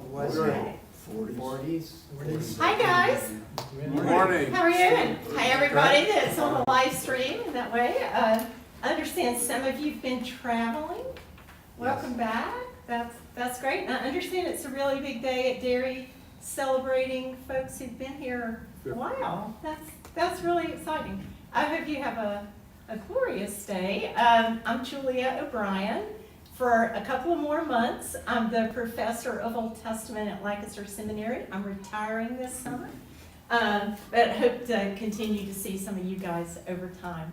was Right. 40s. Hi guys, Good morning. how are you? And hi everybody that's on the live stream in that way. I understand some of you've been traveling. Welcome back. That's great. And I understand it's a really big day at Dairy, celebrating folks who've been here a while. That's really exciting. I hope you have a glorious day. I'm Julia O'Brien. For a couple of more months, I'm the professor of Old Testament at Lancaster Seminary. I'm retiring this summer, but hope to continue to see some of you guys over time.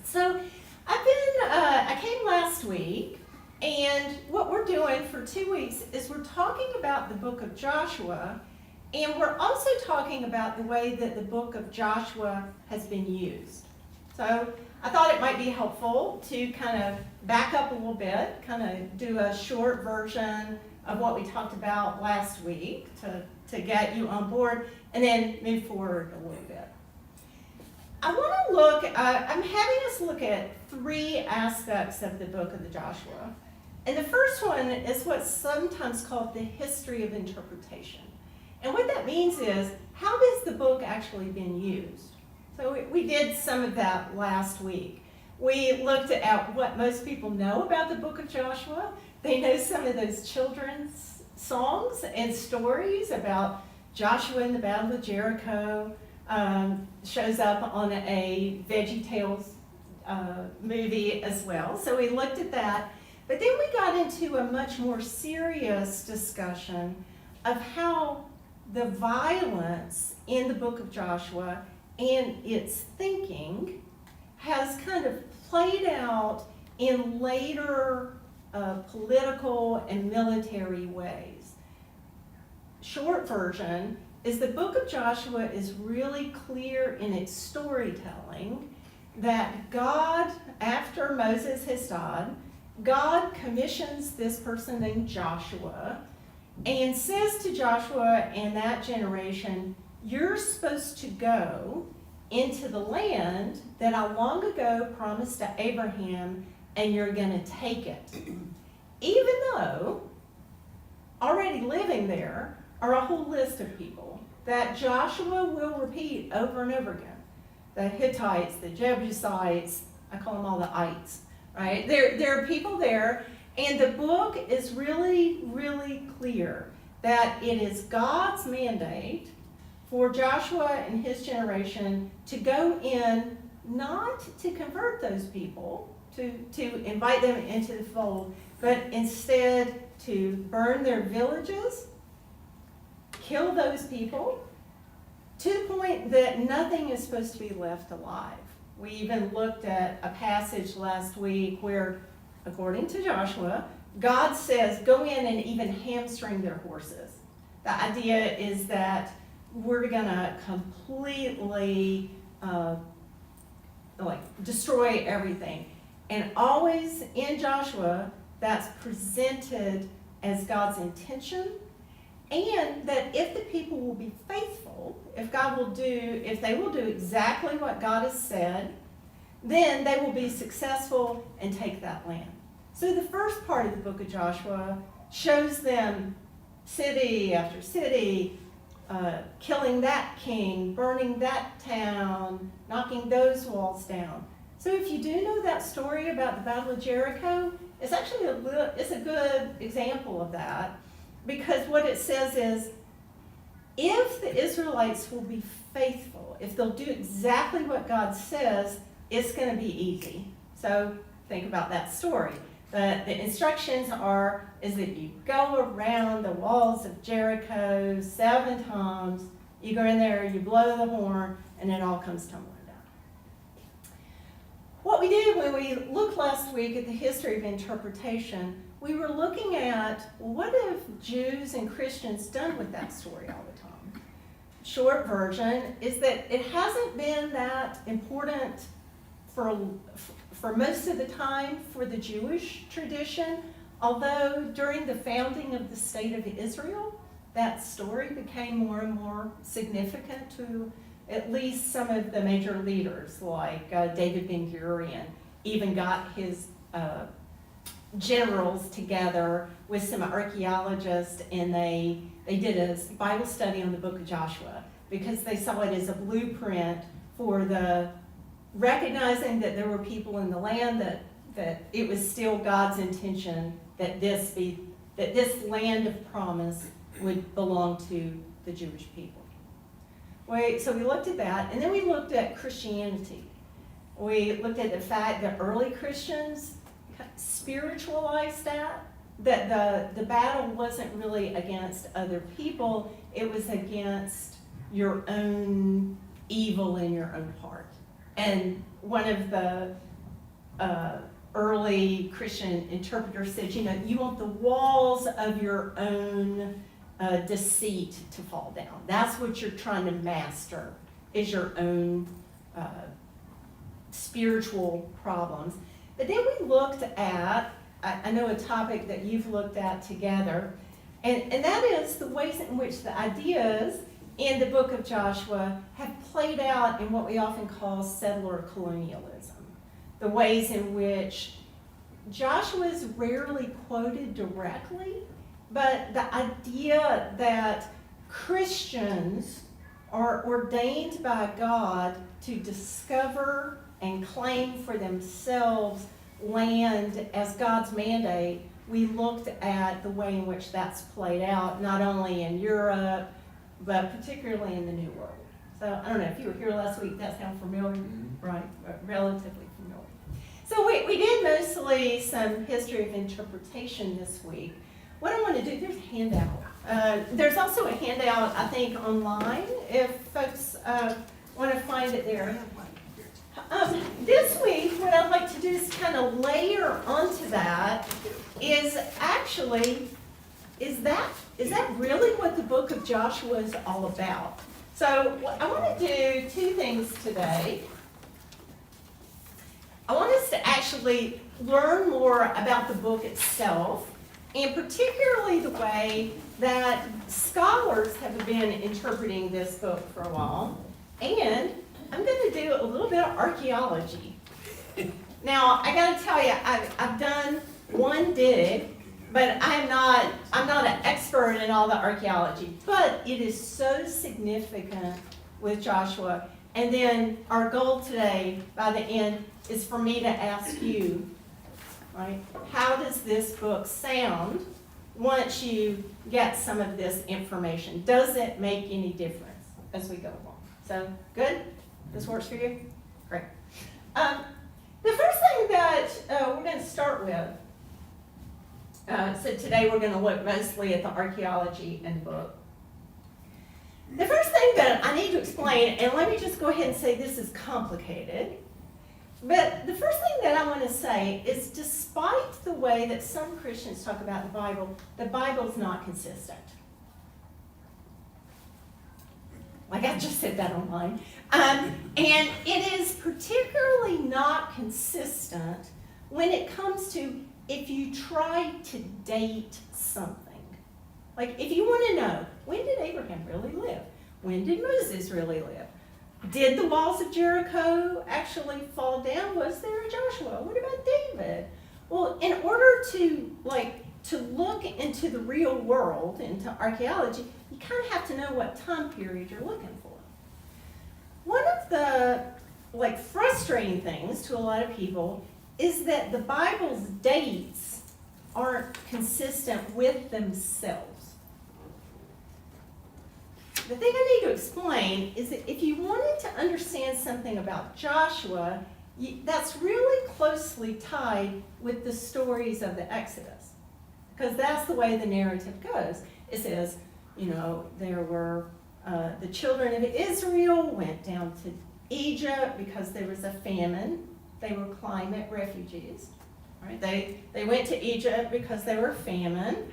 So I came last week, and what we're doing for 2 weeks is we're talking about the book of Joshua, and we're also talking about the way that the book of Joshua has been used. So I thought it might be helpful to kind of back up a little bit, kind of do a short version of what we talked about last week to get you on board, and then move forward a little bit. I want to look, I'm having us look at 3 aspects of the book of the Joshua. And the first one is what's sometimes called the history of interpretation. And what that means is, how has the book actually been used? So we did some of that last week. We looked at what most people know about the book of Joshua. They know some of those children's songs and stories about Joshua in the Battle of Jericho. Shows up on a VeggieTales movie as well. So we looked at that. But then we got into a much more serious discussion of how the violence in the book of Joshua and its thinking has kind of played out in later political and military ways. Short version is the book of Joshua is really clear in its storytelling that God, after Moses has died, God commissions this person named Joshua and says to Joshua and that generation, you're supposed to go into the land that I long ago promised to Abraham, and you're going to take it. Even though already living there are a whole list of people that Joshua will repeat over and over again. The Hittites, the Jebusites, I call them all the ites, right? There are people there, and the book is really, really clear that it is God's mandate for Joshua and his generation to go in, not to convert those people, to invite them into the fold, but instead to burn their villages, kill those people, to the point that nothing is supposed to be left alive. We even looked at a passage last week where, according to Joshua, God says, go in and even hamstring their horses. The idea is that we're going to completely destroy everything. And always in Joshua, that's presented as God's intention, and that if the people will be faithful, if they will do exactly what God has said, then they will be successful and take that land. So the first part of the book of Joshua shows them city after city, killing that king, burning that town, knocking those walls down. So if you do know that story about the Battle of Jericho, it's actually it's a good example of that, because what it says is, if the Israelites will be faithful, if they'll do exactly what God says, it's going to be easy. So think about that story. The instructions is that you go around the walls of Jericho 7 times, you go in there, you blow the horn, and it all comes tumbling down. What we did when we looked last week at the history of interpretation, we were looking at, what have Jews and Christians done with that story all the time? Short version is that it hasn't been that important for most of the time for the Jewish tradition, although during the founding of the state of Israel, that story became more and more significant to at least some of the major leaders, like David Ben-Gurion, even got his generals together with some archaeologists, and they did a Bible study on the book of Joshua because they saw it as a blueprint for the recognizing that there were people in the land, that it was still God's intention that this land of promise would belong to the Jewish people. So we looked at that, and then we looked at Christianity. We looked at the fact that early Christians spiritualized that the battle wasn't really against other people, it was against your own evil in your own heart. And one of the early Christian interpreters said, you want the walls of your own deceit to fall down. That's what you're trying to master, is your own spiritual problems. But then we looked at, I know a topic that you've looked at together, and that is the ways in which the ideas in the book of Joshua have played out in what we often call settler colonialism. The ways in which Joshua is rarely quoted directly, but the idea that Christians are ordained by God to discover and claim for themselves land as God's mandate, we looked at the way in which that's played out, not only in Europe, but particularly in the New World. So I don't know if you were here last week, that sounds familiar, right? Relatively familiar. So we did mostly some history of interpretation this week. What I want to do, there's a handout. There's also a handout, I think, online, if folks want to find it there. This week, what I'd like to do is kind of layer onto that is actually, is that really what the book of Joshua is all about? So I want to do two things today. I want us to actually learn more about the book itself, and particularly the way that scholars have been interpreting this book for a while. And I'm going to do a little bit of archaeology. Now, I got to tell you, I've done one dig, but I'm not an expert in all the archaeology. But it is so significant with Joshua. And then our goal today, by the end, is for me to ask you, right, how does this book sound once you get some of this information? Does it make any difference as we go along? So, good? This works for you? Great. The first thing that we're going to start with, so today we're going to look mostly at the archaeology in the book. The first thing that I need to explain, and let me just go ahead and say this is complicated, but the first thing that I want to say is despite the way that some Christians talk about the Bible is not consistent. Like I just said that online. And it is particularly not consistent when it comes to if you try to date something. Like if you want to know, when did Abraham really live? When did Moses really live? Did the walls of Jericho actually fall down? Was there a Joshua? What about David? Well, in order to look into the real world, into archaeology, you kind of have to know what time period you're looking for. One of the frustrating things to a lot of people is that the Bible's dates aren't consistent with themselves. The thing I need to explain is that if you wanted to understand something about Joshua, that's really closely tied with the stories of the Exodus. Because that's the way the narrative goes. It says, there were the children of Israel went down to Egypt because there was a famine. They were climate refugees. Right? They went to Egypt because they were famine.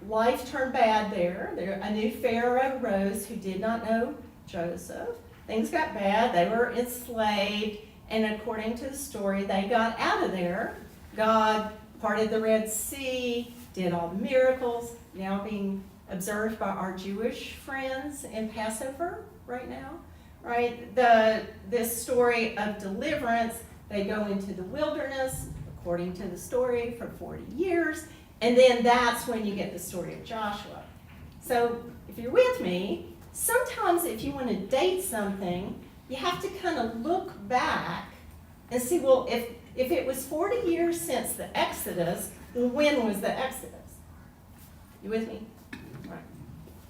Life turned bad there. A new Pharaoh rose who did not know Joseph. Things got bad. They were enslaved. And according to the story, they got out of there. God parted the Red Sea, did all the miracles, now being observed by our Jewish friends in Passover right now. Right? This story of deliverance, they go into the wilderness. Of according to the story, for 40 years. And then that's when you get the story of Joshua. So if you're with me, sometimes if you want to date something, you have to kind of look back and see, well, if it was 40 years since the Exodus, well, when was the Exodus? You with me? Right.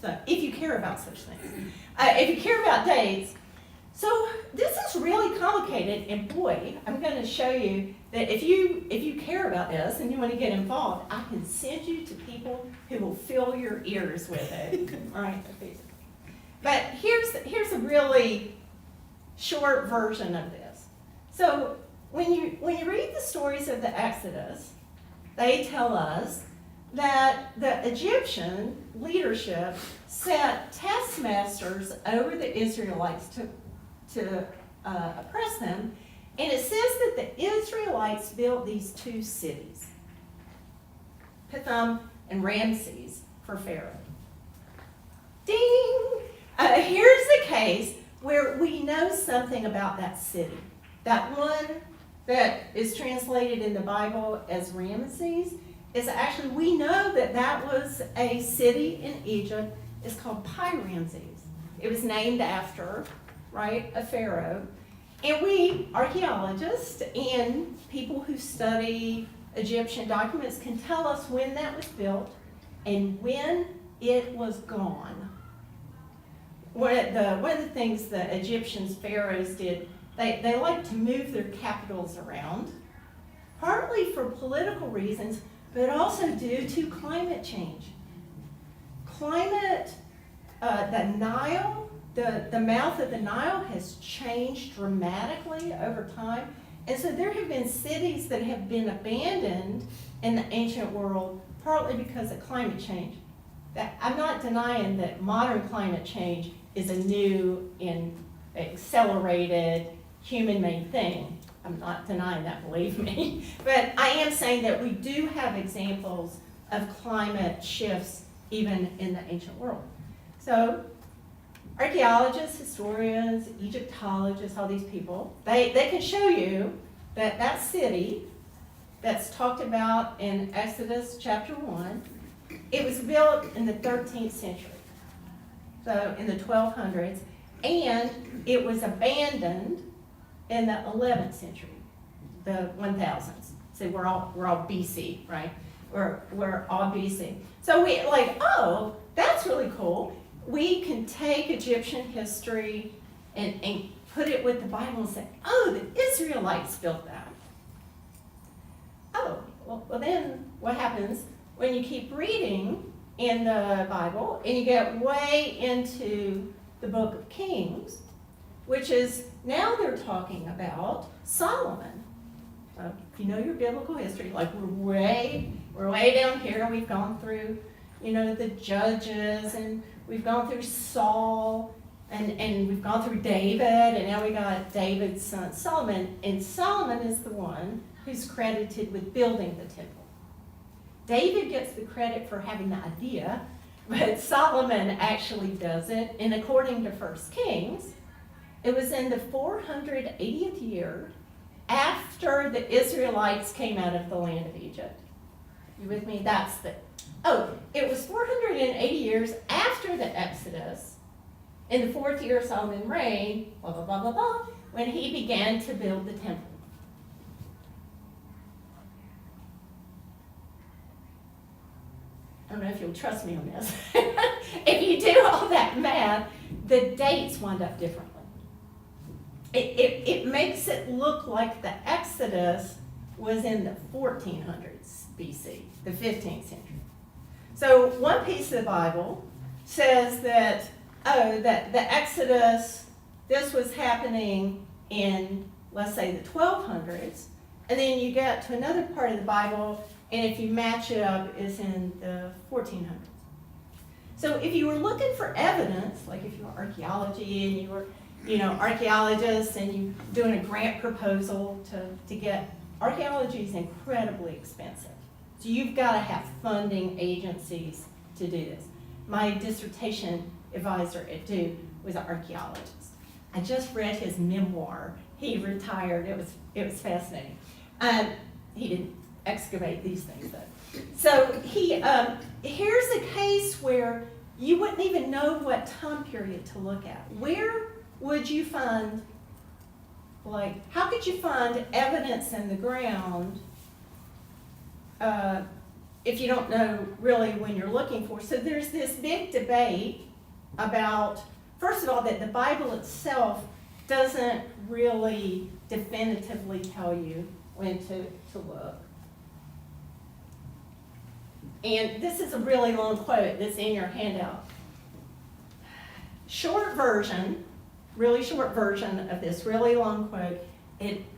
So if you care about such things. If you care about dates, so this is really complicated, and boy, I'm going to show you that if you care about this and you want to get involved, I can send you to people who will fill your ears with it. All right. But here's a really short version of this. So when you read the stories of the Exodus, they tell us that the Egyptian leadership set taskmasters over the Israelites to oppress them, and it says that the Israelites built these two cities, Pithom and Ramses, for Pharaoh. Ding! Here's the case where we know something about that city. That one that is translated in the Bible as Ramses is actually, we know that that was a city in Egypt. It's called Pi-Ramses. It was named after, right, a pharaoh. And we, archaeologists and people who study Egyptian documents, can tell us when that was built and when it was gone. One of the things the Egyptians, pharaohs did, they like to move their capitals around, partly for political reasons, but also due to climate change. The Nile, the mouth of the Nile has changed dramatically over time. And so there have been cities that have been abandoned in the ancient world, partly because of climate change. I'm not denying that modern climate change is a new and accelerated human-made thing. I'm not denying that, believe me. But I am saying that we do have examples of climate shifts even in the ancient world. So archaeologists, historians, Egyptologists, all these people, they can show you that that city that's talked about in Exodus chapter 1, it was built in the 13th century, so in the 1200s, and it was abandoned in the 11th century, the 1000s. So we're all BC, right? We're all BC. So we like, oh, that's really cool. We can take Egyptian history and put it with the Bible and say, oh, the Israelites built that. Oh, well then what happens when you keep reading in the Bible and you get way into the book of Kings, which is, now they're talking about Solomon. If you know your biblical history, like we're way down here, we've gone through, the judges, and we've gone through Saul, and we've gone through David, and now we got David's son Solomon, and Solomon is the one who's credited with building the temple. David gets the credit for having the idea, but Solomon actually does it, and according to 1 Kings, it was in the 480th year after the Israelites came out of the land of Egypt. You with me? It was 480 years after the Exodus, in the 4th year of Solomon's reign, blah, blah, blah, blah, blah, when he began to build the temple. I don't know if you'll trust me on this. If you do all that math, the dates wind up differently. It makes it look like the Exodus was in the 1400s BC, the 15th century. So one piece of the Bible says that the Exodus, this was happening in, let's say, the 1200s, and then you get to another part of the Bible, and if you match it up, it's in the 1400s. So if you were looking for evidence, like if you were archaeology and you were, archaeologists and you doing a grant proposal to get, archaeology is incredibly expensive. So you've got to have funding agencies to do this. My dissertation advisor at Duke was an archaeologist. I just read his memoir. He retired. It was fascinating. he didn't excavate these things though. So here's a case where you wouldn't even know what time period to look at. Where would you find, like, how could you find evidence in the ground if you don't know really when you're looking for? So there's this big debate about, first of all, that the Bible itself doesn't really definitively tell you when to look. And this is a really long quote that's in your handout. Short version, really short version of this really long quote,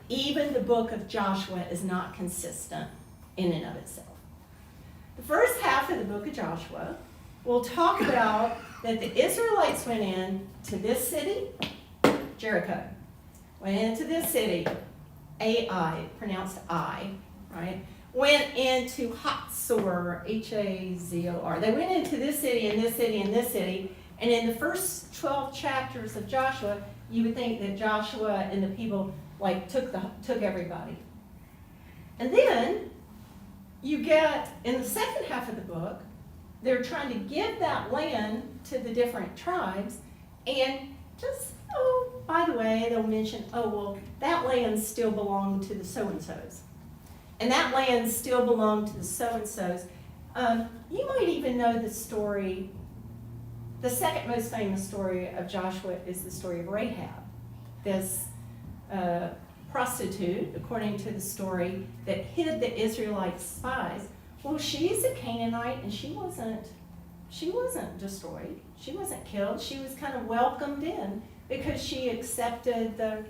even the book of Joshua is not consistent in and of itself. The first half of the book of Joshua will talk about that the Israelites went in to this city, Jericho, went into this city, Ai, pronounced I, right? Went into Hatzor, H-A-Z-O-R. They went into this city and this city and this city, and in the first 12 chapters of Joshua, you would think that Joshua and the people like took everybody. And then you get, in the second half of the book, they're trying to give that land to the different tribes, and just, by the way, they'll mention, that land still belonged to the so-and-sos. And that land still belonged to the so-and-sos. You might even know the story, the second most famous story of Joshua is the story of Rahab, this prostitute, according to the story, that hid the Israelite spies. Well, she's a Canaanite, and she wasn't destroyed. She wasn't killed. She was kind of welcomed in because she accepted the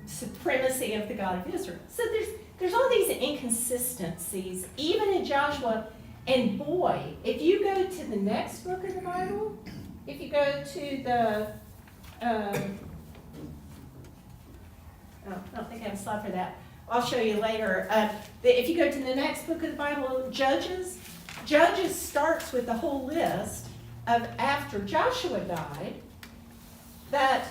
supremacy of the God of Israel. So there's all these inconsistencies, even in Joshua. And boy, if you go to the next book of the Bible, if you go to the, I don't think I have a slide for that. I'll show you later. If you go to the next book of the Bible, Judges starts with the whole list of after Joshua died, that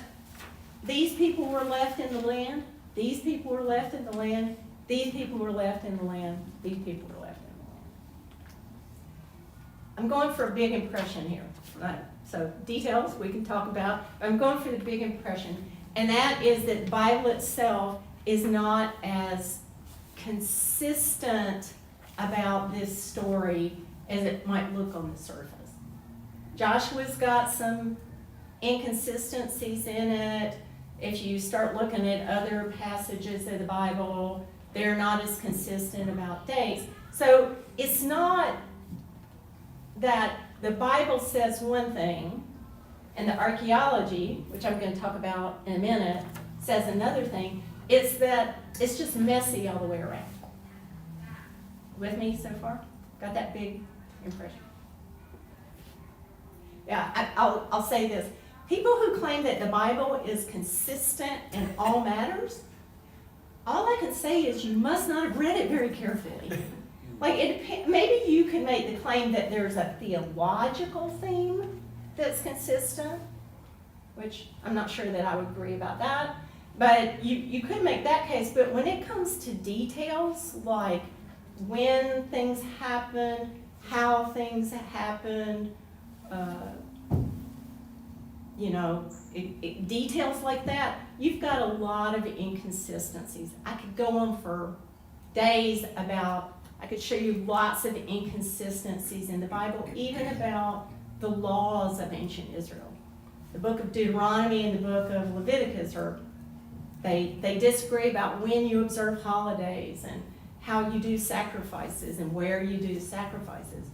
these people were left in the land, these people were left in the land, these people were left in the land, these people were left in the land. I'm going for a big impression here. So details we can talk about. I'm going for the big impression, and that is that the Bible itself is not as consistent about this story as it might look on the surface. Joshua's got some inconsistencies in it. If you start looking at other passages of the Bible, they're not as consistent about dates. So it's not that the Bible says one thing and the archaeology, which I'm going to talk about in a minute, says another thing. It's that it's just messy all the way around. With me so far? Got that big impression? Yeah, I'll say this. People who claim that the Bible is consistent in all matters, all I can say is you must not have read it very carefully. Maybe you can make the claim that there's a theological theme that's consistent, which I'm not sure that I would agree about that. But you could make that case, but when it comes to details like when things happen, how things happened, details like that, you've got a lot of inconsistencies. I could go on for days I could show you lots of inconsistencies in the Bible, even about the laws of ancient Israel. The book of Deuteronomy and the book of Leviticus they disagree about when you observe holidays and how you do sacrifices and where you do sacrifices.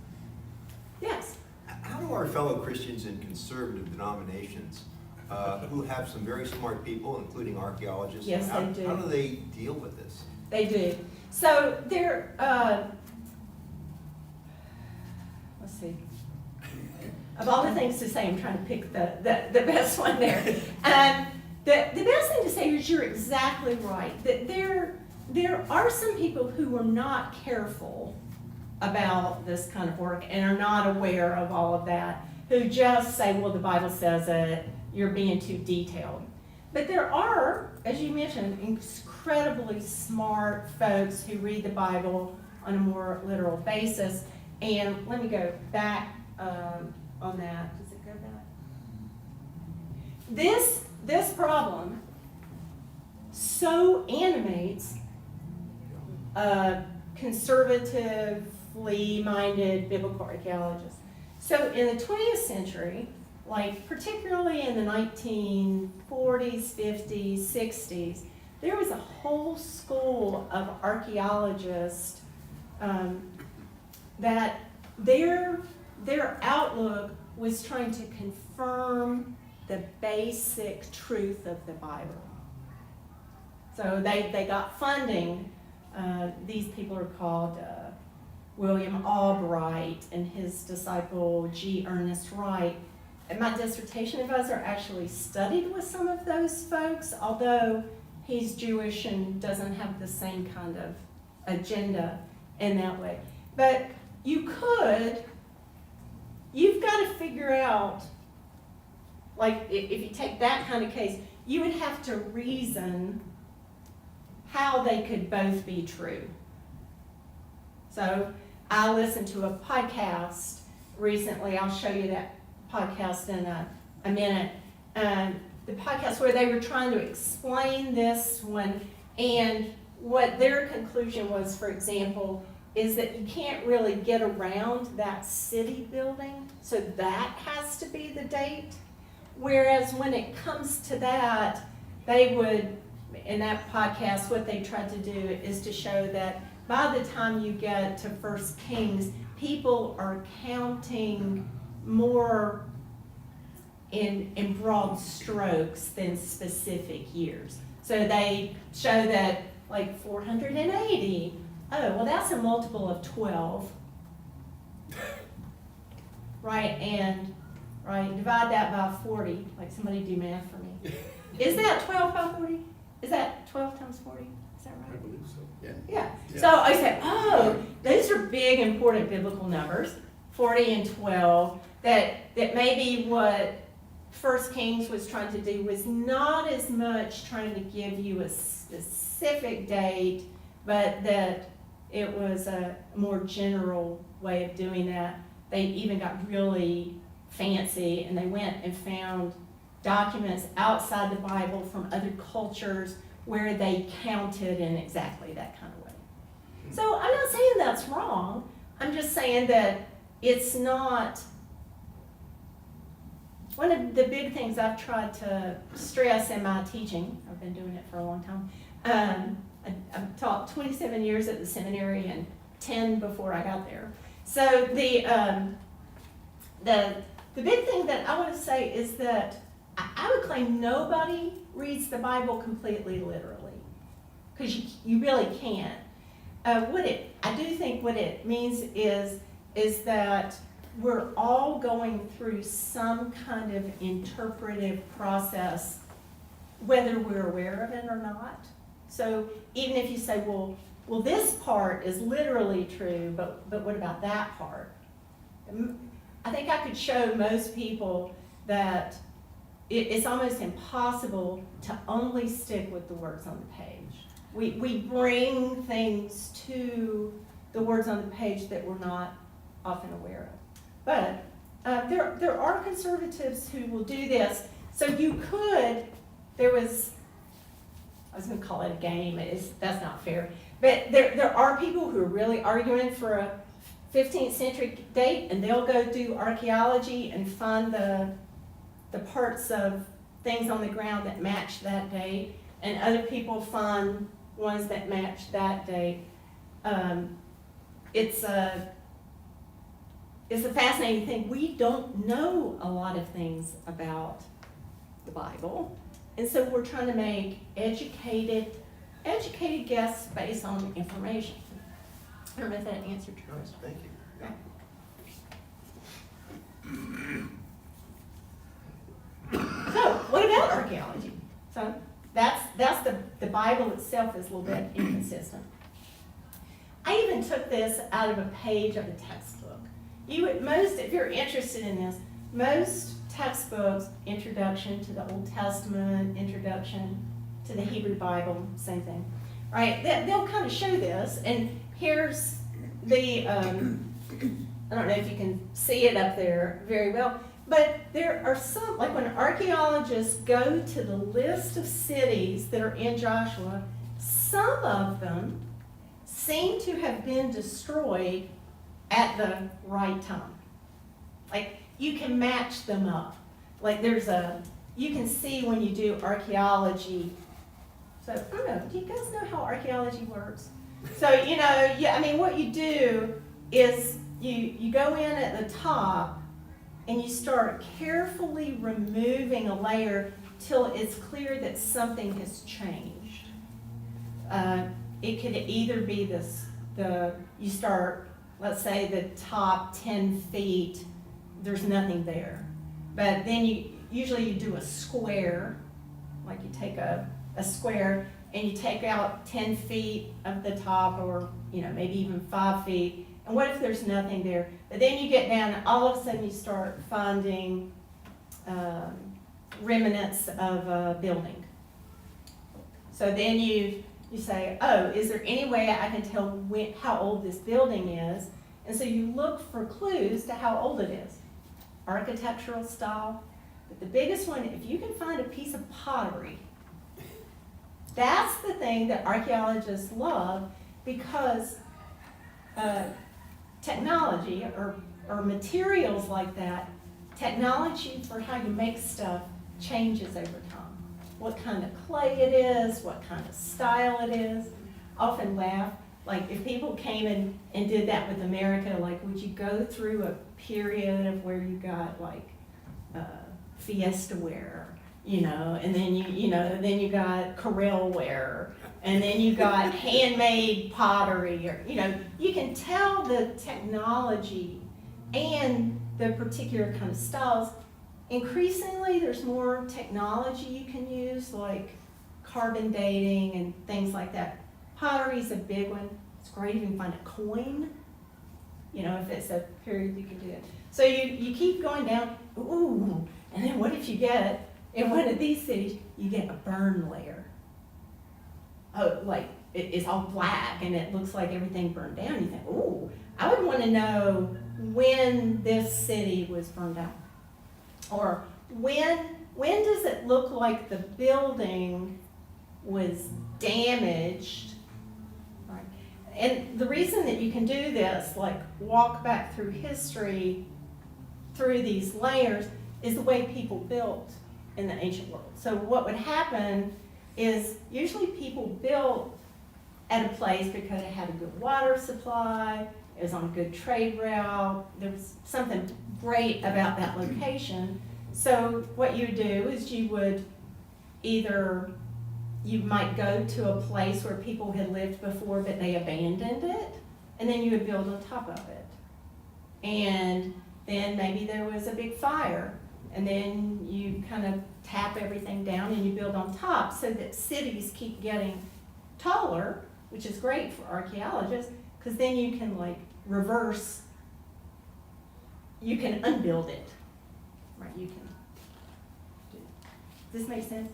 Yes? How do our fellow Christians in conservative denominations, who have some very smart people, including archaeologists, Yes, how they do. How do they deal with this? They do. So they're, let's see. Of all the things to say, I'm trying to pick the best one there. The best thing to say is you're exactly right. That there are some people who are not careful about this kind of work and are not aware of all of that, who just say, well, the Bible says it, you're being too detailed. But there are, as you mentioned, incredibly smart folks who read the Bible on a more literal basis. And let me go back on that. Does it go back? This problem so animates conservatively minded biblical archaeologists. So in the 20th century, like particularly in the 1940s, 50s, 60s, there was a whole school of archaeologists that their outlook was trying to confirm the basic truth of the Bible. So they got funding. These people are called William Albright and his disciple G. Ernest Wright. And my dissertation advisor actually studied with some of those folks, although he's Jewish and doesn't have the same kind of agenda in that way. But you've got to figure out, like if you take that kind of case, you would have to reason how they could both be true. So I listened to a podcast recently. I'll show you that podcast in a minute. The podcast where they were trying to explain this one, and what their conclusion was, for example, is that you can't really get around that city building, so that has to be the date. Whereas when it comes to that, they would, in that podcast, what they tried to do is to show that by the time you get to 1 Kings, people are counting more in broad strokes than specific years. So they show that like 480, oh, well that's a multiple of 12, right? And divide that by 40, like somebody do math for me. Is that 12 by 40? Is that 12 times 40? Is that right? I believe so, yeah. Yeah. So I said, oh, those are big, important biblical numbers, 40 and 12, that maybe what 1 Kings was trying to do was not as much trying to give you a specific date, but that it was a more general way of doing that. They even got really fancy, and they went and found documents outside the Bible from other cultures where they counted in exactly that kind of way. So I'm not saying that's wrong. I'm just saying that it's not. One of the big things I've tried to stress in my teaching, I've been doing it for a long time, I've taught 27 years at the seminary and 10 before I got there. So the big thing that I want to say is that I would claim nobody reads the Bible completely literally, because you really can't. I do think what it means is that we're all going through some kind of interpretive process, whether we're aware of it or not. So even if you say, well, this part is literally true, but what about that part? I think I could show most people that it's almost impossible to only stick with the words on the page. We bring things to the words on the page that we're not often aware of. But there are conservatives who will do this. So you could, I was going to call it a game, that's not fair. But there are people who are really arguing for a 15th century date, and they'll go do archaeology and find the parts of things on the ground that match that date, and other people find ones that match that date. It's a fascinating thing. We don't know a lot of things about the Bible, and so we're trying to make educated guesses based on information. I don't know if that answered your question. Thank you. So, what about archaeology? So, that's the Bible itself is a little bit inconsistent. I even took this out of a page of a textbook. If you're interested in this, most textbooks, introduction to the Old Testament, introduction to the Hebrew Bible, same thing. Right? They'll kind of show this, and here's the, I don't know if you can see it up there very well, but there are some, like when archaeologists go to the list of cities that are in Joshua, some of them seem to have been destroyed at the right time. Like, you can match them up. Like, you can see when you do archaeology. So, I don't know, do you guys know how archaeology works? So, what you do is you go in at the top and you start carefully removing a layer till it's clear that something has changed. It could either be you start, let's say the top 10 feet, there's nothing there. But then usually you do a square, like you take a square and you take out 10 feet of the top, or maybe even 5 feet. And what if there's nothing there? But then you get down and all of a sudden you start finding remnants of a building. So then you say, oh, is there any way I can tell how old this building is? And so you look for clues to how old it is. Architectural style. But the biggest one, if you can find a piece of pottery, that's the thing that archaeologists love, because technology or materials like that, technology for how you make stuff changes over time. What kind of clay it is, what kind of style it is. I often laugh, like if people came and did that with America, like would you go through a period of where you got like Fiesta ware, and then then you got Corel ware, and then you got handmade pottery, or you can tell the technology and the particular kind of styles. Increasingly, there's more technology you can use, like carbon dating and things like that. Pottery's a big one. It's great if you can find a coin. If it's a period, you can do it. So you keep going down, ooh, and then what if you get, in one of these cities, you get a burn layer. Oh, like it's all black and it looks like everything burned down. You think, ooh, I would want to know when this city was burned out. Or when does it look like the building was damaged? Right. And the reason that you can do this, like walk back through history through these layers, is the way people built in the ancient world. So what would happen is usually people built at a place because it had a good water supply, it was on a good trade route, there was something great about that location. So what you would do is you might go to a place where people had lived before but they abandoned it, and then you would build on top of it. And then maybe there was a big fire, and then you kind of tap everything down and you build on top, so that cities keep getting taller, which is great for archaeologists, because then you can reverse, you can unbuild it, right? You can do. Does this make sense?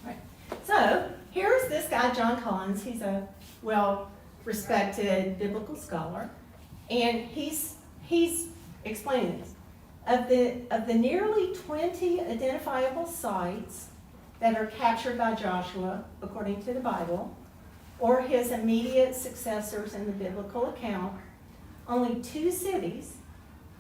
Right. So here's this guy, John Collins. He's a well-respected biblical scholar, and he's explaining this. Of the nearly 20 identifiable sites that are captured by Joshua, according to the Bible, or his immediate successors in the biblical account, only 2 cities,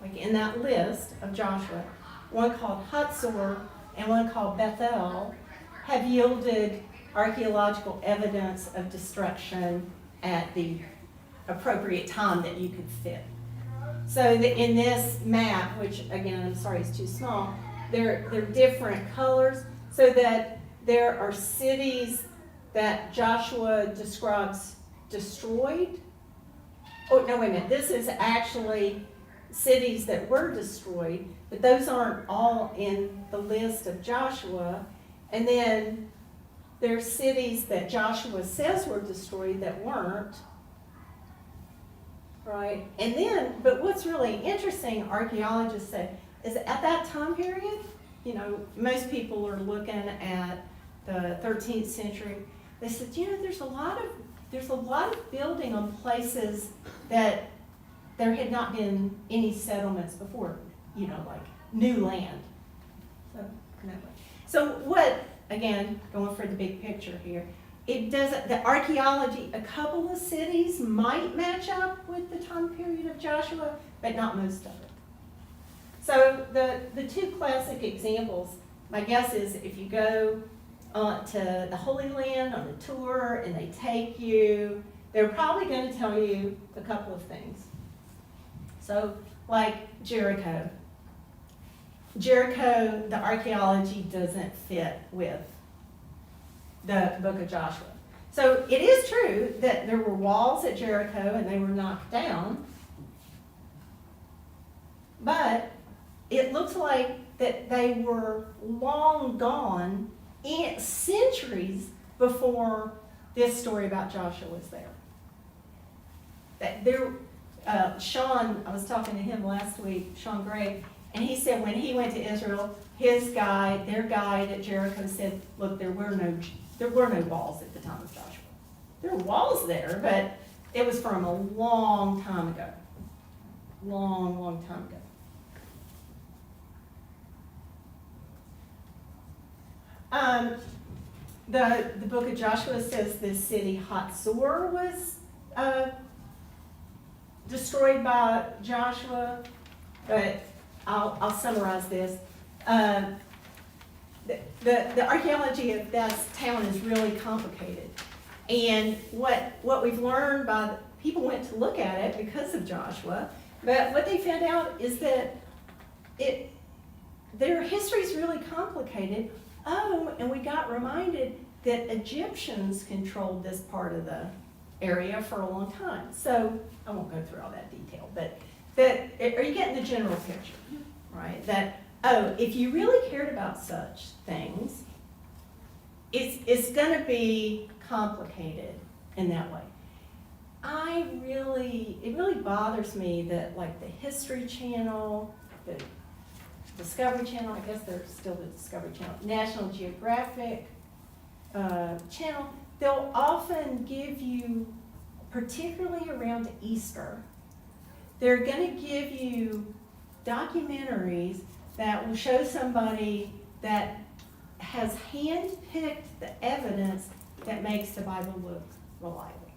like in that list of Joshua, one called Hatzor and one called Bethel, have yielded archaeological evidence of destruction at the appropriate time that you could fit. So in this map, which again, I'm sorry, is too small, they're different colors, so that there are cities that Joshua describes destroyed. Oh, no, wait a minute. This is actually cities that were destroyed, but those aren't all in the list of Joshua. And then there's cities that Joshua says were destroyed that weren't. Right? And then, but what's really interesting, archaeologists say, is at that time period, you know, most people are looking at the 13th century. They said, you know, there's a lot of building on places that there had not been any settlements before, you know, like new land. So what, again, going for the big picture here, it doesn't, the archaeology, a couple of cities might match up with the time period of Joshua, but not most of it. So the two classic examples, my guess is if you go to the Holy Land on a tour and they take you, they're probably going to tell you a couple of things. So like Jericho. Jericho, the archaeology doesn't fit with the book of Joshua. So it is true that there were walls at Jericho and they were knocked down, but it looks like that they were long gone centuries before this story about Joshua was there. That there, Sean, I was talking to him last week, Sean Gray, and he said when he went to Israel, their guide at Jericho said, look, there were no walls at the time of Joshua. There were walls there, but it was from a long time ago. Long time ago. The book of Joshua says the city Hatzor was destroyed by Joshua, but I'll summarize this. The archaeology of that town is really complicated. And what we've learned people went to look at it because of Joshua, but what they found out is that their history is really complicated. Oh, and we got reminded that Egyptians controlled this part of the area for a long time. So I won't go through all that detail, but are you getting the general picture, right? That, oh, if you really cared about such things, it's going to be complicated in that way. It really bothers me that like the History Channel, the Discovery Channel, I guess they're still the Discovery Channel, National Geographic Channel, they'll often give you, particularly around Easter, they're going to give you documentaries that will show somebody that has handpicked the evidence that makes the Bible look reliable.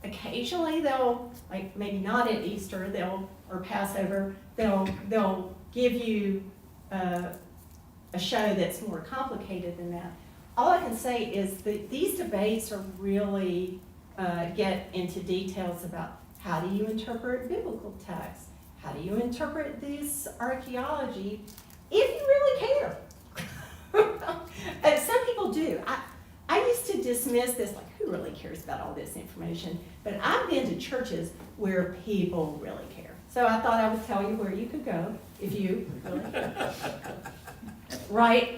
Occasionally they'll, like maybe not at Easter, or Passover, they'll give you a show that's more complicated than that. All I can say is that these debates are really get into details about how do you interpret biblical texts, how do you interpret this archaeology, if you really care. And some people do. I used to dismiss this, like, who really cares about all this information? But I've been to churches where people really care. So I thought I would tell you where you could go if you really care. Right?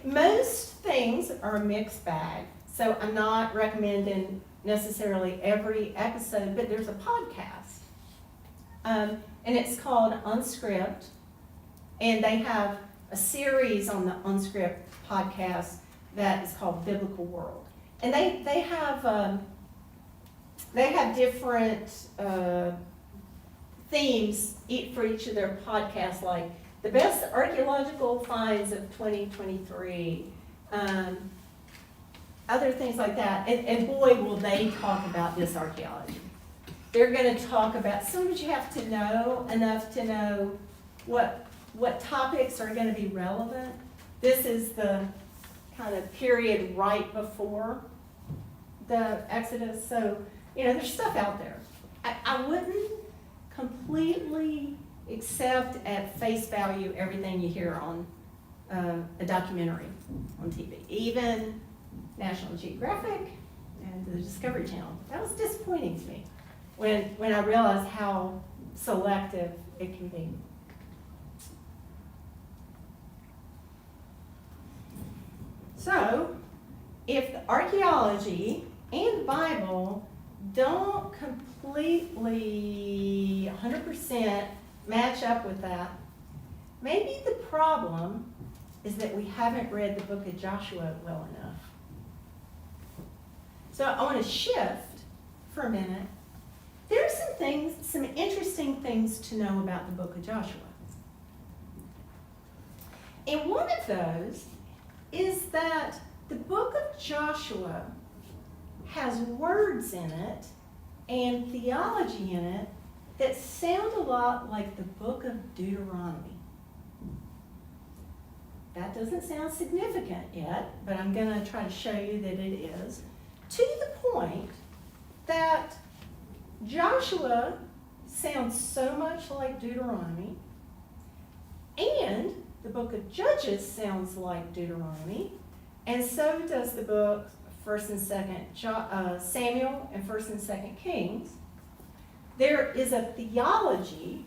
Most things are a mixed bag. So I'm not recommending necessarily every episode, but there's a podcast. And it's called Unscript. And they have a series on the Unscript podcast that is called Biblical World. And they have different themes for each of their podcasts, like the best archaeological finds of 2023, other things like that. And boy, will they talk about this archaeology. They're going to talk about, sometimes you have to know enough to know what topics are going to be relevant. This is the kind of period right before the Exodus. So, there's stuff out there. I wouldn't completely accept at face value everything you hear on a documentary on TV. Even National Geographic and the Discovery Channel. That was disappointing to me when I realized how selective it can be. So, if the archaeology and the Bible don't completely 100% match up with that. Maybe the problem is that we haven't read the book of Joshua well enough. So I want to shift for a minute. There's some interesting things to know about the book of Joshua. And one of those is that the book of Joshua has words in it and theology in it that sound a lot like the book of Deuteronomy. That doesn't sound significant yet, but I'm going to try to show you that it is, to the point that Joshua sounds so much like Deuteronomy, and the book of Judges sounds like Deuteronomy, and so does the book 1st and 2nd Samuel and 1st and 2nd Kings. There is a theology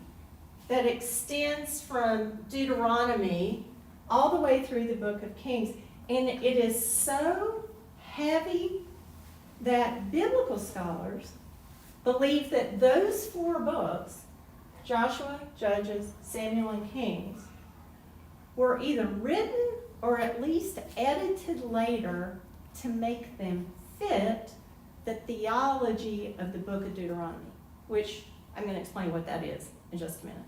that extends from Deuteronomy all the way through the book of Kings, and it is so heavy that biblical scholars believe that those 4 books, Joshua, Judges, Samuel, and Kings, were either written or at least edited later to make them fit the theology of the book of Deuteronomy, which I'm going to explain what that is in just a minute.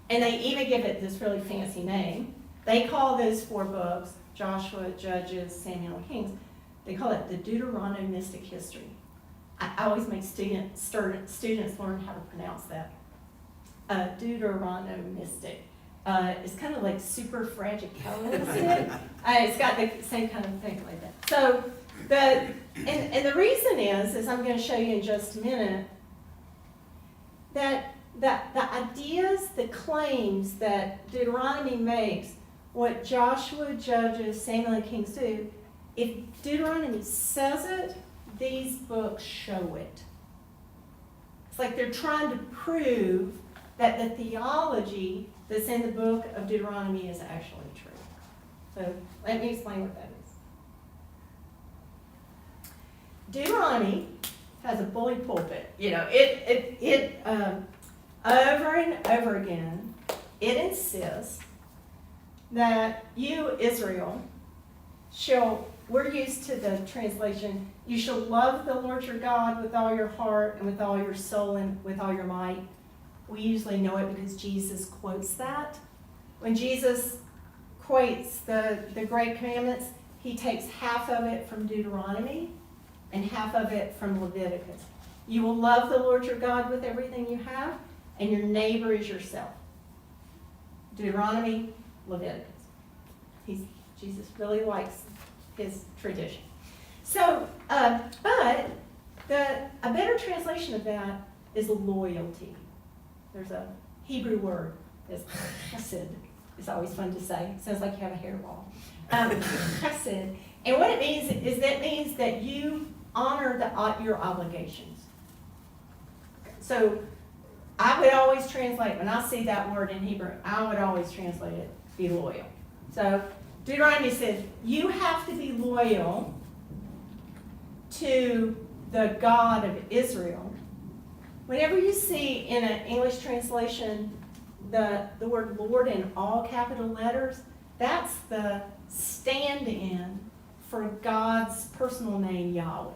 And they even give it this really fancy name. They call those 4 books, Joshua, Judges, Samuel, and Kings, they call it the Deuteronomistic history. I always make students learn how to pronounce that. Deuteronomistic. It's kind of like superfragilistic. It's got the same kind of thing like that. So and the reason is, as I'm going to show you in just a minute, that the ideas, the claims that Deuteronomy makes, what Joshua, Judges, Samuel, and Kings do, if Deuteronomy says it, these books show it. It's like they're trying to prove that the theology that's in the book of Deuteronomy is actually true. So let me explain what that is. Deuteronomy has a bully pulpit. You know, it over and over again, it insists that you, Israel, we're used to the translation, you shall love the Lord your God with all your heart and with all your soul and with all your might. We usually know it because Jesus quotes that. When Jesus quotes the Great Commandments, he takes half of it from Deuteronomy and half of it from Leviticus. You will love the Lord your God with everything you have, and your neighbor is yourself. Deuteronomy, Leviticus. Jesus really likes his tradition. So, but a better translation of that is loyalty. There's a Hebrew word, it's chesed. It's always fun to say. It sounds like you have a hairball. Chesed. And what it means is that means that you honor your obligations. So I would always translate, when I see that word in Hebrew, I would always translate it, be loyal. So Deuteronomy says, you have to be loyal to the God of Israel. Whenever you see in an English translation the word Lord in all capital letters, that's the stand-in for God's personal name, Yahweh.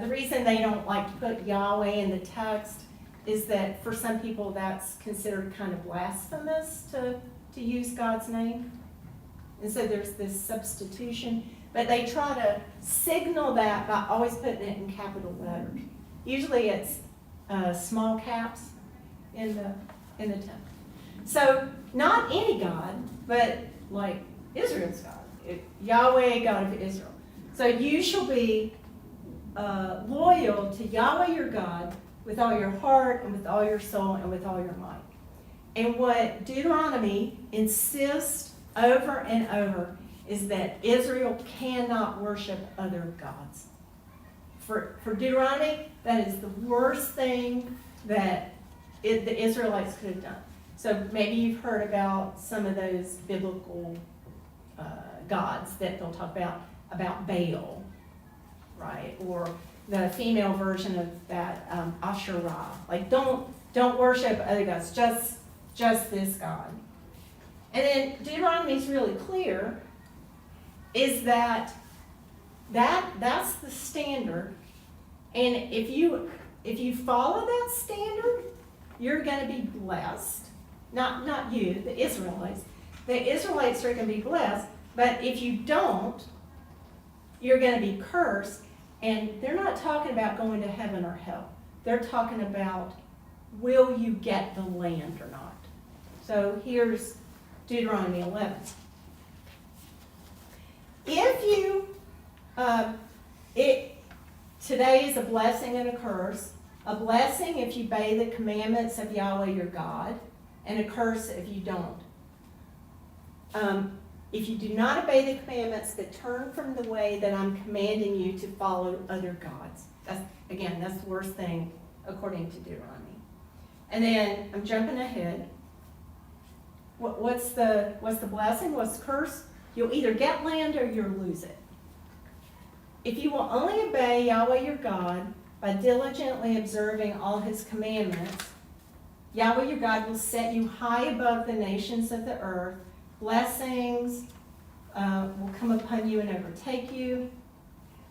The reason they don't like to put Yahweh in the text is that for some people that's considered kind of blasphemous to use God's name. And so there's this substitution. But they try to signal that by always putting it in capital letters. Usually it's small caps in the text. So not any God, but like Israel's God. Yahweh, God of Israel. So you shall be loyal to Yahweh your God with all your heart and with all your soul and with all your might. And what Deuteronomy insists over and over is that Israel cannot worship other gods. For Deuteronomy, that is the worst thing that the Israelites could have done. So maybe you've heard about some of those biblical gods that they'll talk about Baal, right? Or the female version of that, Asherah. Like, don't worship other gods, just this God. And then Deuteronomy is really clear, is that's the standard. And if you follow that standard, you're going to be blessed. Not you, the Israelites. The Israelites are going to be blessed, but if you don't, you're going to be cursed. And they're not talking about going to heaven or hell. They're talking about, will you get the land or not? So here's Deuteronomy 11. If you, today is a blessing and a curse. A blessing if you obey the commandments of Yahweh your God, and a curse if you don't. If you do not obey the commandments, but turn from the way that I'm commanding you to follow other gods. That's the worst thing according to Deuteronomy. And then I'm jumping ahead. What's the blessing? What's the curse? You'll either get land or you'll lose it. If you will only obey Yahweh your God by diligently observing all his commandments, Yahweh your God will set you high above the nations of the earth. Blessings will come upon you and overtake you.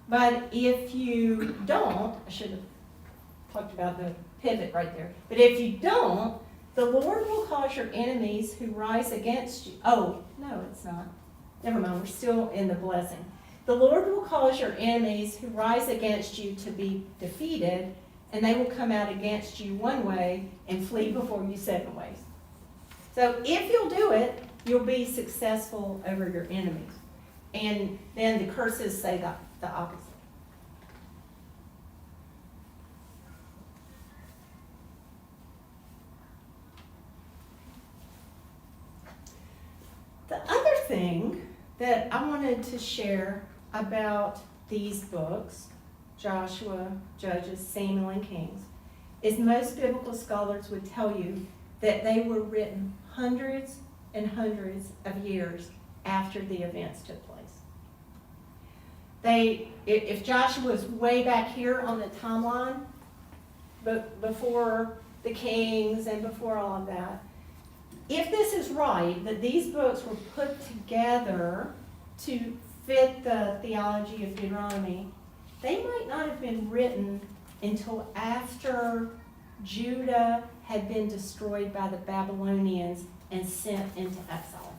But if you don't, I should have talked about the pivot right there. But if you don't, the Lord will cause your enemies who rise against you. Oh, no, it's not. Never mind, we're still in the blessing. The Lord will cause your enemies who rise against you to be defeated, and they will come out against you one way and flee before you 7 ways. So if you'll do it, you'll be successful over your enemies. And then the curses say the opposite. The other thing that I wanted to share about these books, Joshua, Judges, Samuel, and Kings, is most biblical scholars would tell you that they were written hundreds and hundreds of years after the events took place. If Joshua was way back here on the timeline, but before the Kings and before all of that, if this is right, that these books were put together to fit the theology of Deuteronomy, they might not have been written until after Judah had been destroyed by the Babylonians and sent into exile.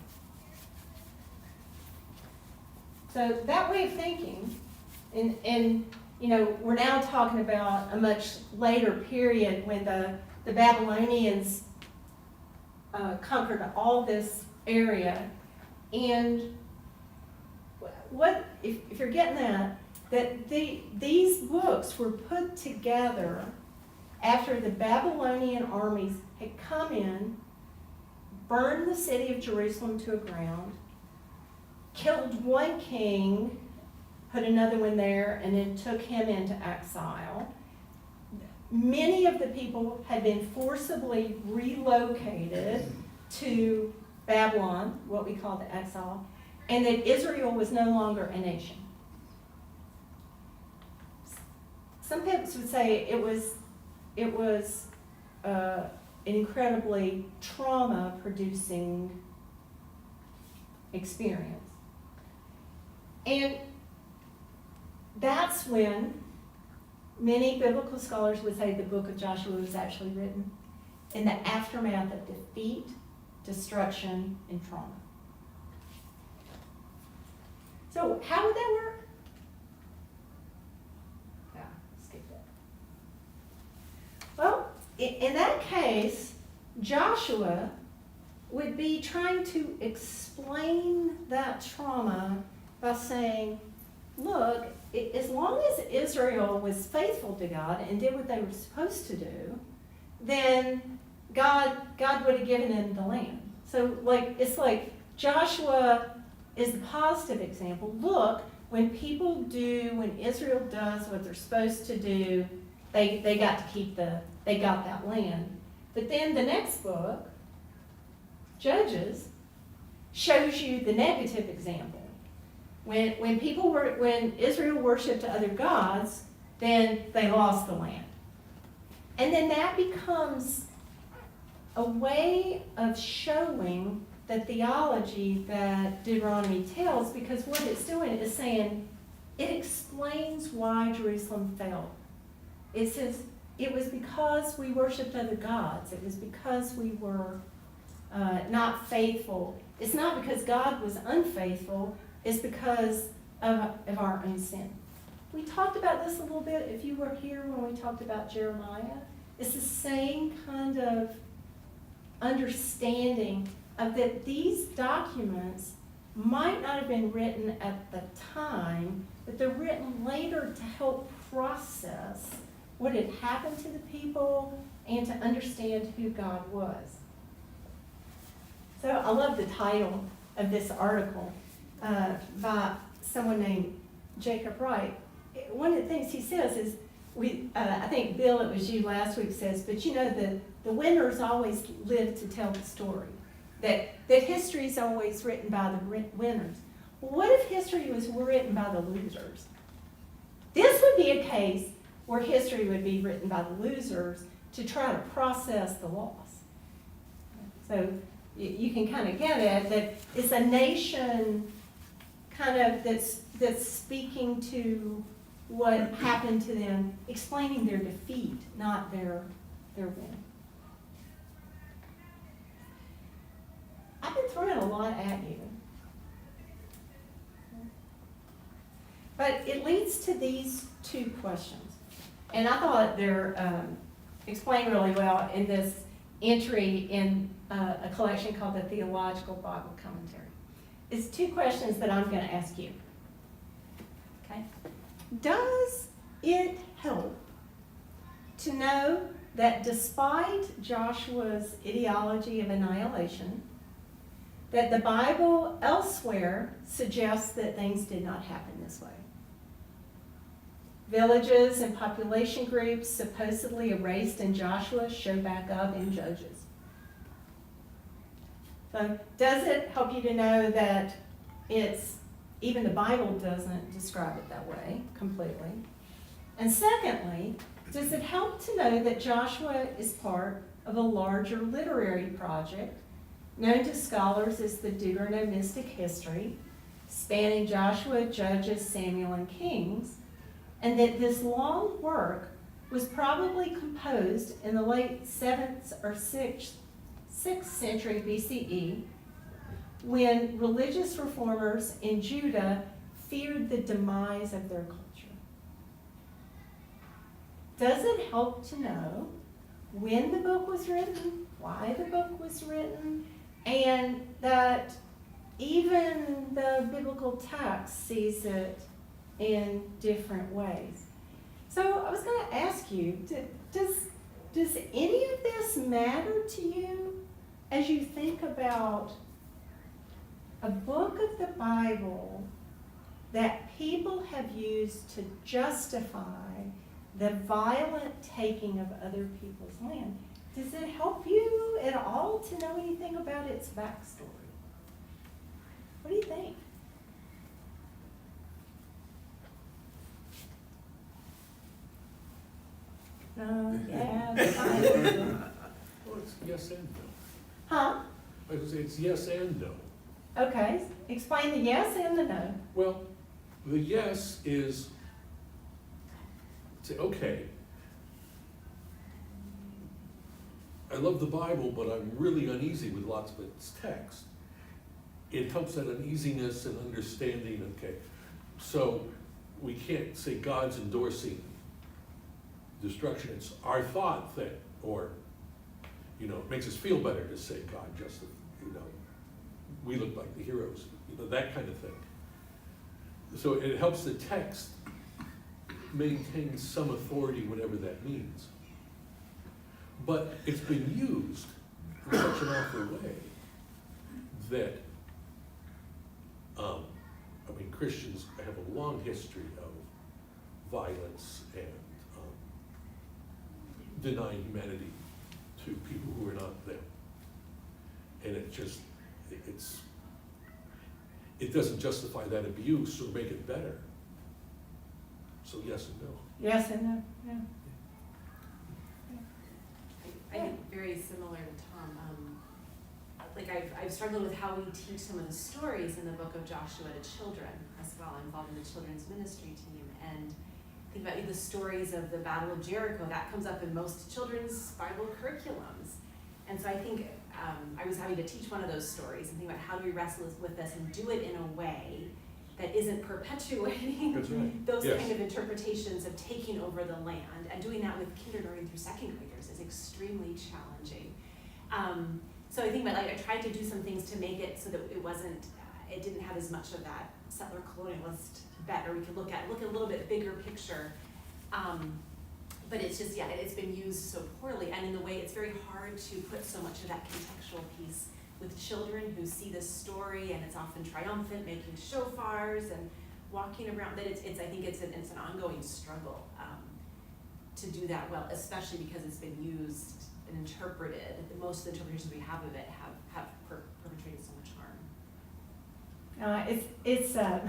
So that way of thinking, and you know, we're now talking about a much later period when the Babylonians conquered all this area. And what if you're getting that these books were put together after the Babylonian armies had come in, burned the city of Jerusalem to the ground, killed one king, put another one there, and then took him into exile. Many of the people had been forcibly relocated to Babylon, what we call the exile, and that Israel was no longer a nation. Some people would say it was an incredibly trauma-producing experience. And that's when many biblical scholars would say the book of Joshua was actually written in the aftermath of defeat, destruction, and trauma. So how would that work? Yeah, skip that. Well, in that case, Joshua would be trying to explain that trauma by saying, look, as long as Israel was faithful to God and did what they were supposed to do, then God would have given them the land. So it's like Joshua is the positive example. Look, when Israel does what they're supposed to do, they got that land. But then the next book, Judges, shows you the negative example. When Israel worshipped other gods, then they lost the land. And then that becomes a way of showing the theology that Deuteronomy tells, because what it's doing is saying, it explains why Jerusalem fell. It says, it was because we worshiped other gods. It was because we were not faithful. It's not because God was unfaithful. It's because of our own sin. We talked about this a little bit if you were here when we talked about Jeremiah. It's the same kind of understanding of that these documents might not have been written at the time, but they're written later to help process what had happened to the people and to understand who God was. So I love the title of this article by someone named Jacob Wright. One of the things he says is, I think, Bill, it was you last week, says, but you know, the winners always live to tell the story. That history is always written by the winners. Well, what if history was written by the losers? This would be a case where history would be written by the losers to try to process the loss. So you can kind of get it, that it's a nation kind of that's speaking to what happened to them, explaining their defeat, not their win. I've been throwing a lot at you. But it leads to these two questions. And I thought they're explained really well in this entry in a collection called the Theological Bible Commentary. It's two questions that I'm going to ask you. Okay? Does it help to know that despite Joshua's ideology of annihilation, that the Bible elsewhere suggests that things did not happen this way? Villages and population groups supposedly erased in Joshua show back up in Judges. So does it help you to know that even the Bible doesn't describe it that way completely? And secondly, does it help to know that Joshua is part of a larger literary project known to scholars as the Deuteronomistic history, spanning Joshua, Judges, Samuel, and Kings, and that this long work was probably composed in the late 7th or 6th century BCE, when religious reformers in Judah feared the demise of their culture? Does it help to know when the book was written, why the book was written, and that even the biblical text sees it in different ways? So I was going to ask you, does any of this matter to you as you think about a book of the Bible that people have used to justify the violent taking of other people's land? Does it help you at all to know anything about its backstory? What do you think? Yeah. Well, it's yes and no. Huh? I would say it's yes and no. Okay, explain the yes and the no. Well, the yes is, say, okay, I love the Bible, but I'm really uneasy with lots of its text. It helps that uneasiness and understanding, okay. So we can't say God's endorsing destruction. It's our thought that, or, it makes us feel better to say God just, we look like the heroes, that kind of thing. So it helps the text maintain some authority, whatever that means. But it's been used in such an awful way that, Christians have a long history of violence and denying humanity to people who are not them. And it doesn't justify that abuse or make it better. So So yes and no. Yes and no, yeah. I think very similar to Tom. Like I've struggled with how we teach some of the stories in the book of Joshua to children as well. I'm involved in the children's ministry team, and think about the stories of the Battle of Jericho. That comes up in most children's Bible curriculums. And so I think I was having to teach one of those stories and think about how do we wrestle with this and do it in a way that isn't perpetuating That's right. those Yes. kind of interpretations of taking over the land. And doing that with kindergarten through second graders is extremely challenging. So I think I tried to do some things to make it so that it didn't have as much of that settler colonialist bet, or we could look at a little bit bigger picture. But it's just, it's been used so poorly, and in the way it's very hard to put so much of that contextual piece with children who see this story, and it's often triumphant, making shofars and walking around, that I think it's an ongoing struggle to do that well, especially because it's been used and interpreted. Most of the interpretations we have of it have perpetrated so much harm. It's the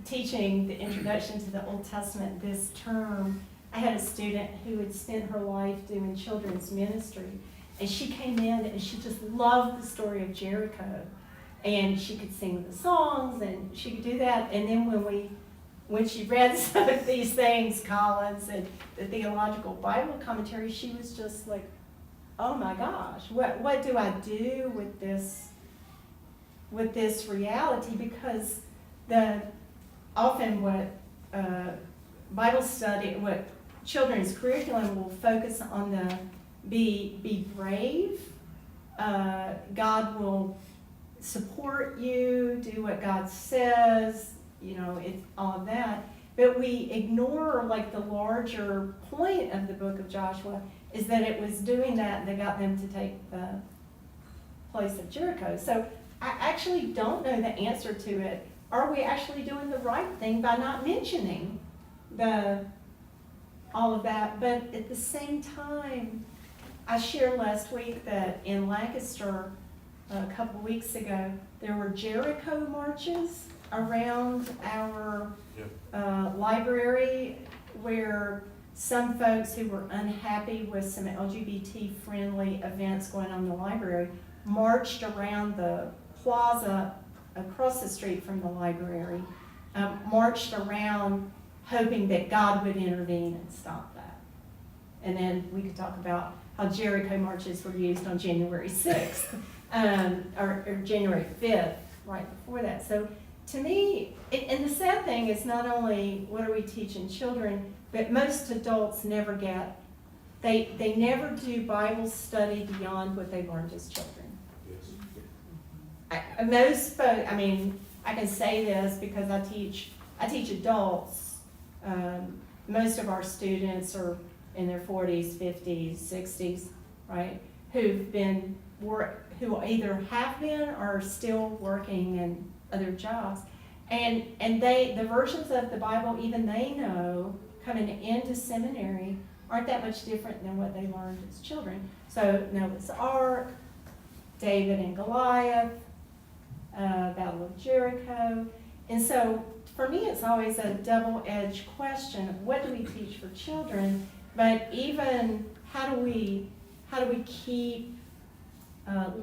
teaching the introduction to the Old Testament this term. I had a student who had spent her life doing children's ministry, and she came in and she just loved the story of Jericho, and she could sing the songs and she could do that. And then when she read some of these things, Collins and the Theological Bible commentary, she was just like, oh my gosh, what do I do with this reality? Because often what Bible study, what children's curriculum will focus on be brave, God will support you, do what God says, it's all of that. But we ignore the larger point of the book of Joshua is that it was doing that that got them to take the place of Jericho. So I actually don't know the answer to it. Are we actually doing the right thing by not mentioning all of that? But at the same time, I shared last week that in Lancaster, a couple weeks ago, there were Jericho marches around our library, where some folks who were unhappy with some LGBT-friendly events going on in the library marched around the plaza across the street from the library, marched around hoping that God would intervene and stop that. And then we could talk about how Jericho marches were used on January 6th, or January 5th, right before that. So to me, and the sad thing is not only what are we teaching children, but most adults never get, they never do Bible study beyond what they learned as children. Yes. Most folks, I can say this because I teach adults. Most of our students are in their 40s, 50s, 60s, right? Who either have been or are still working in other jobs. And the versions of the Bible even they know coming into seminary aren't that much different than what they learned as children. So Noah's Ark, David and Goliath, Battle of Jericho. And so for me, it's always a double-edged question of what do we teach for children, but even how do we keep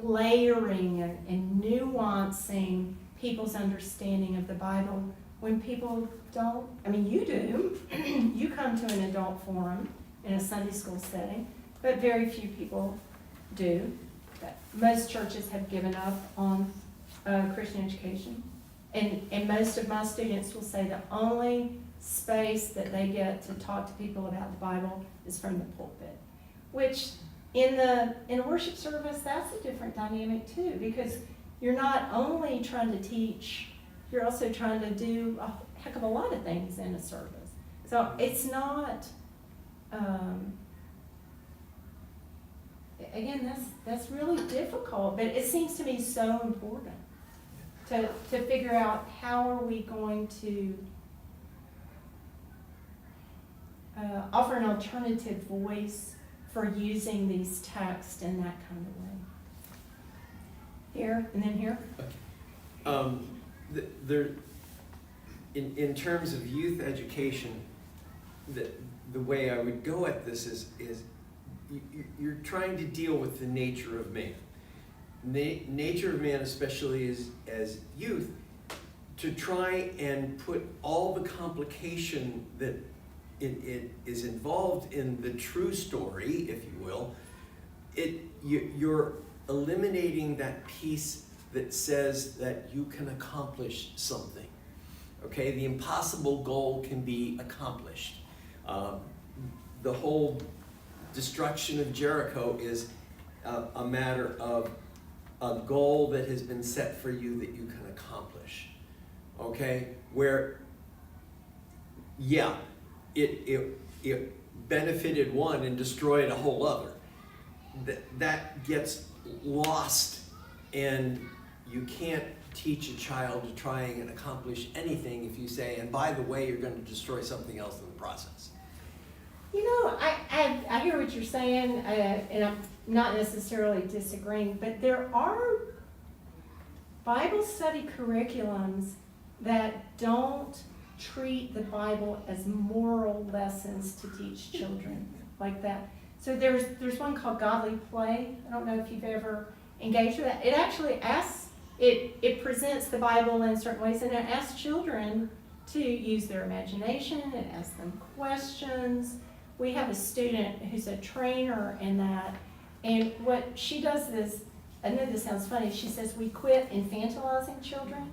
layering and nuancing people's understanding of the Bible when people don't. You do. You come to an adult forum in a Sunday school setting, but very few people do. Most churches have given up on Christian education. And most of my students will say the only space that they get to talk to people about the Bible is from the pulpit. Which in a worship service, that's a different dynamic too, because you're not only trying to teach, you're also trying to do a heck of a lot of things in a service. So it's not, again, that's really difficult, but it seems to me so important to figure out how are we going to offer an alternative voice for using these texts in that kind of way. Here, and then here. in terms of youth education, the way I would go at this is you're trying to deal with the nature of man. Nature of man, especially as youth, to try and put all the complication that it is involved in the true story, if you will, you're eliminating that piece that says that you can accomplish something. Okay, the impossible goal can be accomplished. The whole destruction of Jericho is a matter of a goal that has been set for you that you can accomplish. Okay, where, yeah, it benefited one and destroyed a whole other. That gets lost, and you can't teach a child to try and accomplish anything if you say, and by the way, you're going to destroy something else in the process. You know, I hear what you're saying, and I'm not necessarily disagreeing, but there are Bible study curriculums that don't treat the Bible as moral lessons to teach children like that. So there's one called Godly Play. I don't know if you've ever engaged with that. It actually asks, it presents the Bible in certain ways, and it asks children to use their imagination. It asks them questions. We have a student who's a trainer in that, and what she does is, I know this sounds funny, she says we quit infantilizing children.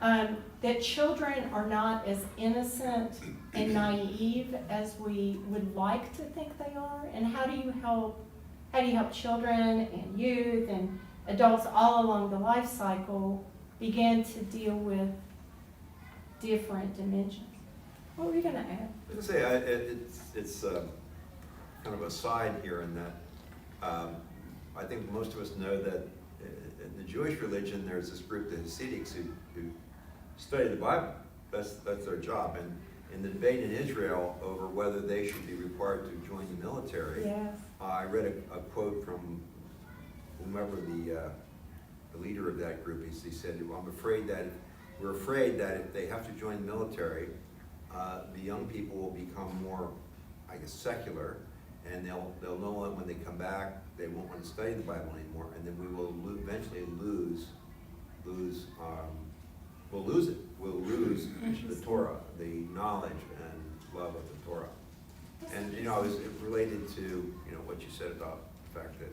That children are not as innocent and naive as we would like to think they are, and how do you help children and youth and adults all along the life cycle begin to deal with different dimensions? What were you going to add? I was going to say, it's kind of a side here in that I think most of us know that in the Jewish religion there's this group, the Hasidics, who study the Bible. That's their job. And in the debate in Israel over whether they should be required to join the military, Yes. I read a quote from whomever the leader of that group. He said, well, we're afraid that if they have to join the military, the young people will become more, I guess, secular, and they'll know that when they come back, they won't want to study the Bible anymore, and then we will eventually lose it. We'll lose the Torah, the knowledge and love of the Torah. And it was related to what you said about the fact that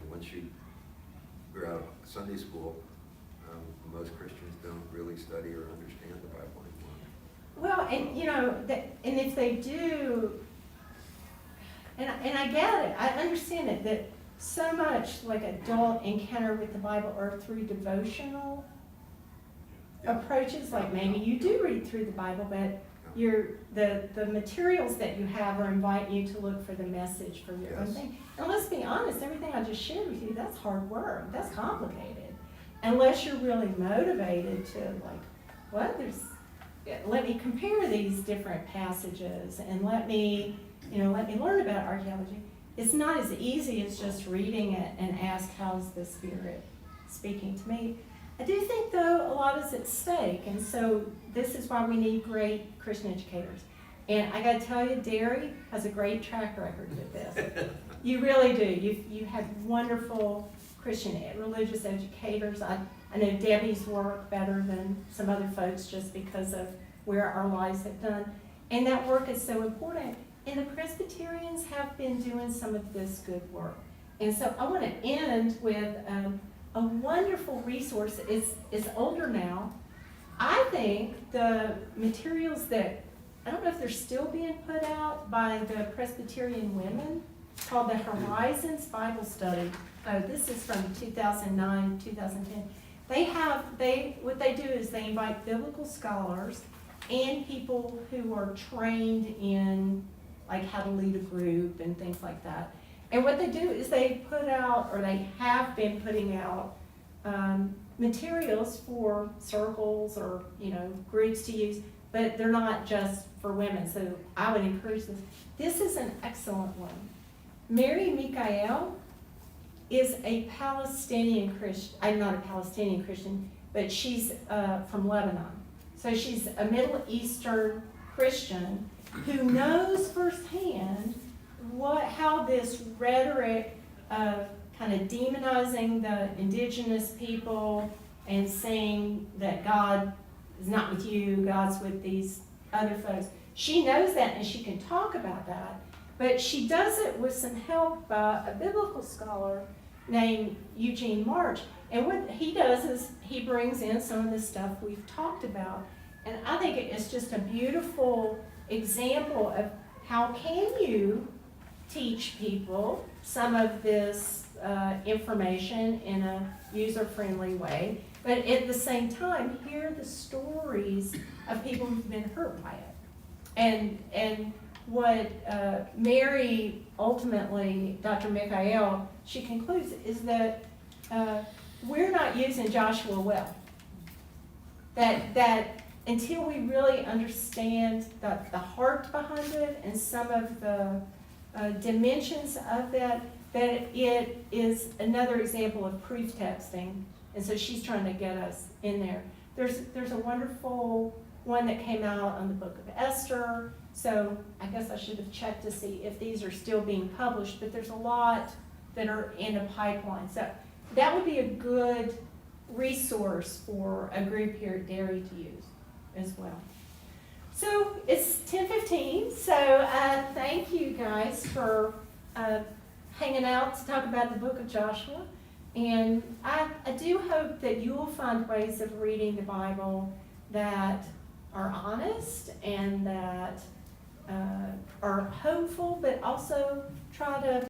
once you're out of Sunday school, most Christians don't really study or understand the Bible anymore. Well, and if they do, and I get it, I understand it, that so much like adult encounter with the Bible are through devotional approaches. Like maybe you do read through the Bible, but the materials that you have are inviting you to look for the message for your own thing. And let's be honest, everything I just shared with you, that's hard work. That's complicated. Unless you're really motivated to let me compare these different passages and let me learn about archaeology. It's not as easy as just reading it and ask, how's the Spirit speaking to me? I do think, though, a lot is at stake, and so this is why we need great Christian educators. And I got to tell you, Derry has a great track record with this. You really do. You have wonderful Christian religious educators. I know Debbie's work better than some other folks just because of where our lives have done. And that work is so important. And the Presbyterians have been doing some of this good work. And so I want to end with a wonderful resource. It's older now. I think the materials that, I don't know if they're still being put out by the Presbyterian women, called the Horizons Bible Study. This is from 2009, 2010. What they do is they invite biblical scholars and people who are trained in like how to lead a group and things like that. And what they do is they put out, or they have been putting out, materials for circles or groups to use, but they're not just for women. So I would encourage this. This is an excellent one. Mary Mikael is a Palestinian Christian. I'm not a Palestinian Christian, but she's from Lebanon. So she's a Middle Eastern Christian who knows firsthand how this rhetoric of kind of demonizing the indigenous people and saying that God is not with you, God's with these other folks. She knows that and she can talk about that, but she does it with some help by a biblical scholar named Eugene March. And what he does is he brings in some of the stuff we've talked about. And I think it's just a beautiful example of how can you teach people some of this information in a user-friendly way, but at the same time, hear the stories of people who've been hurt by it. And what Mary ultimately, Dr. Michael, she concludes is that we're not using Joshua well. That until we really understand the heart behind it and some of the dimensions of that it is another example of proof texting. And so she's trying to get us in there. There's a wonderful one that came out on the Book of Esther. So I guess I should have checked to see if these are still being published, but there's a lot that are in a pipeline. So that would be a good resource for a group here at Dairy to use as well. So it's 10:15, so thank you guys for hanging out to talk about the book of Joshua. And I do hope that you will find ways of reading the Bible that are honest and that are hopeful, but also try to